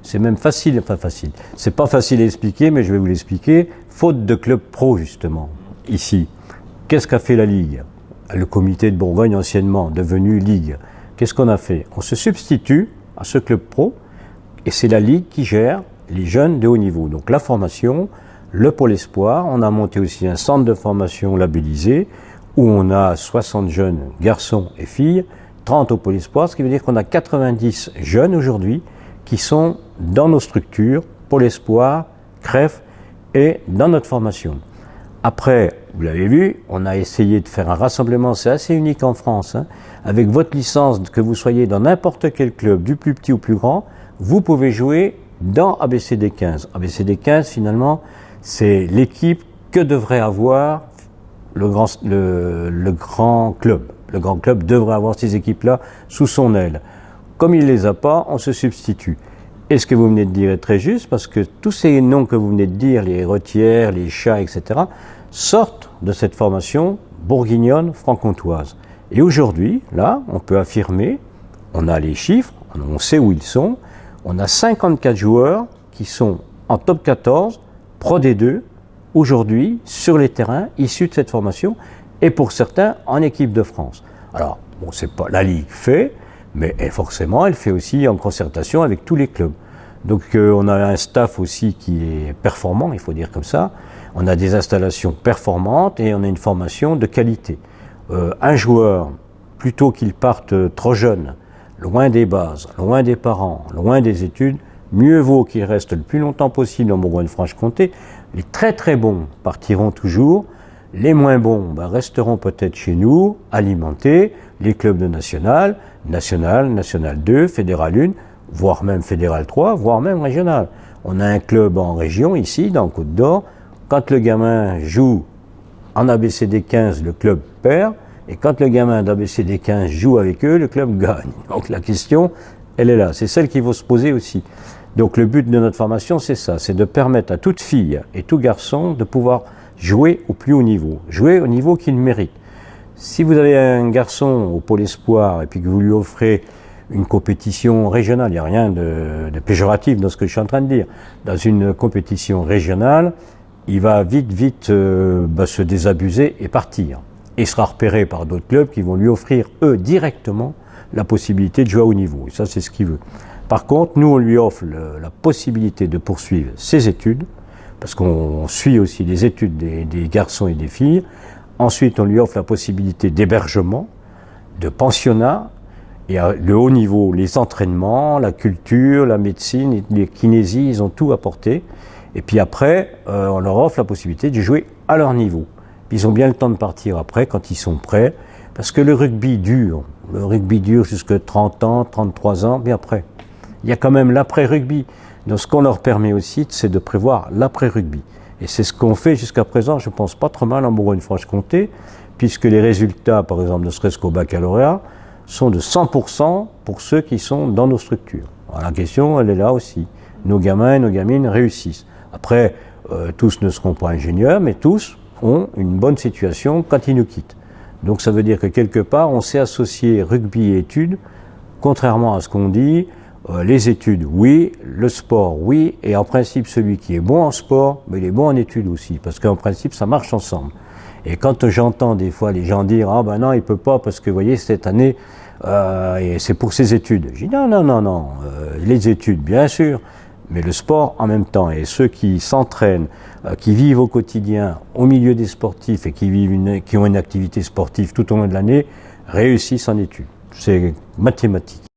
c'est même facile, enfin facile. C'est pas facile à expliquer, mais je vais vous l'expliquer. Faute de club pro, justement, ici. Qu'est-ce qu'a fait la Ligue? Le comité de Bourgogne, anciennement, devenu Ligue. Qu'est-ce qu'on a fait? On se substitue à ce club pro, et c'est la Ligue qui gère les jeunes de haut niveau. Donc la formation, le pôle espoir, on a monté aussi un centre de formation labellisé, où on a 60 jeunes garçons et filles, 30 au pôle espoir, ce qui veut dire qu'on a 90 jeunes aujourd'hui qui sont dans nos structures, pôle espoir, CREF et dans notre formation. Après, vous l'avez vu, on a essayé de faire un rassemblement, c'est assez unique en France, hein, avec votre licence, que vous soyez dans n'importe quel club, du plus petit au plus grand, vous pouvez jouer dans ABCD 15. ABCD 15, finalement, c'est l'équipe que devrait avoir le grand club. Le grand club devrait avoir ces équipes-là sous son aile. Comme il ne les a pas, on se substitue. Et ce que vous venez de dire est très juste, parce que tous ces noms que vous venez de dire, les Retières, les Chats, etc., sortent de cette formation bourguignonne franc-comtoise. Et aujourd'hui, là, on peut affirmer, on a les chiffres, on sait où ils sont, on a 54 joueurs qui sont en top 14, Pro D2, aujourd'hui, sur les terrains, issus de cette formation, et pour certains, en équipe de France. Alors, bon, c'est pas la Ligue fait, mais forcément, elle fait aussi en concertation avec tous les clubs. Donc, on a un staff aussi qui est performant, il faut dire comme ça. On a des installations performantes et on a une formation de qualité. Un joueur, plutôt qu'il parte trop jeune, loin des bases, loin des parents, loin des études, mieux vaut qu'il reste le plus longtemps possible en Bourgogne-Franche-Comté. Les très très bons partiront toujours. Les moins bons resteront peut-être chez nous, alimentés, les clubs de National, National 2, Fédéral 1, voire même Fédéral 3, voire même Régional. On a un club en région, ici, dans Côte d'Or. Quand le gamin joue en ABCD 15, le club perd, et quand le gamin d'ABCD 15 joue avec eux, le club gagne. Donc la question, elle est là. C'est celle qu'il faut se poser aussi. Donc le but de notre formation, c'est ça, c'est de permettre à toute fille et tout garçon de pouvoir jouer au plus haut niveau, jouer au niveau qu'il mérite. Si vous avez un garçon au pôle espoir et puis que vous lui offrez une compétition régionale, il n'y a rien de péjoratif dans ce que je suis en train de dire, dans une compétition régionale, il va vite se désabuser et partir. Et sera repéré par d'autres clubs qui vont lui offrir, eux, directement, la possibilité de jouer à haut niveau. Et ça, c'est ce qu'il veut. Par contre, nous, on lui offre la possibilité de poursuivre ses études, parce qu'on suit aussi les études des garçons et des filles. Ensuite, on lui offre la possibilité d'hébergement, de pensionnat, et le haut niveau, les entraînements, la culture, la médecine, les kinésies, ils ont tout apporté. Et puis après, on leur offre la possibilité de jouer à leur niveau. Puis ils ont bien le temps de partir après, quand ils sont prêts, parce que le rugby dure jusqu'à 30 ans, 33 ans, bien après. Il y a quand même l'après-rugby. Donc ce qu'on leur permet aussi, c'est de prévoir l'après-rugby. Et c'est ce qu'on fait jusqu'à présent, je pense pas trop mal en Bourgogne-Franche-Comté, puisque les résultats, par exemple, ne serait-ce qu'au baccalauréat, sont de 100% pour ceux qui sont dans nos structures. Alors, la question, elle est là aussi. Nos gamins et nos gamines réussissent. Après, tous ne seront pas ingénieurs, mais tous ont une bonne situation quand ils nous quittent. Donc ça veut dire que quelque part, on sait associer rugby et études, contrairement à ce qu'on dit. Les études, oui, le sport, oui, et en principe, celui qui est bon en sport, mais il est bon en études aussi, parce qu'en principe, ça marche ensemble. Et quand j'entends des fois les gens dire « Ah ben non, il peut pas, parce que, vous voyez, cette année, c'est pour ses études. » Je dis « Non, les études, bien sûr, mais le sport en même temps. » Et ceux qui s'entraînent, qui vivent au quotidien, au milieu des sportifs, et qui ont une activité sportive tout au long de l'année, réussissent en études. C'est mathématique.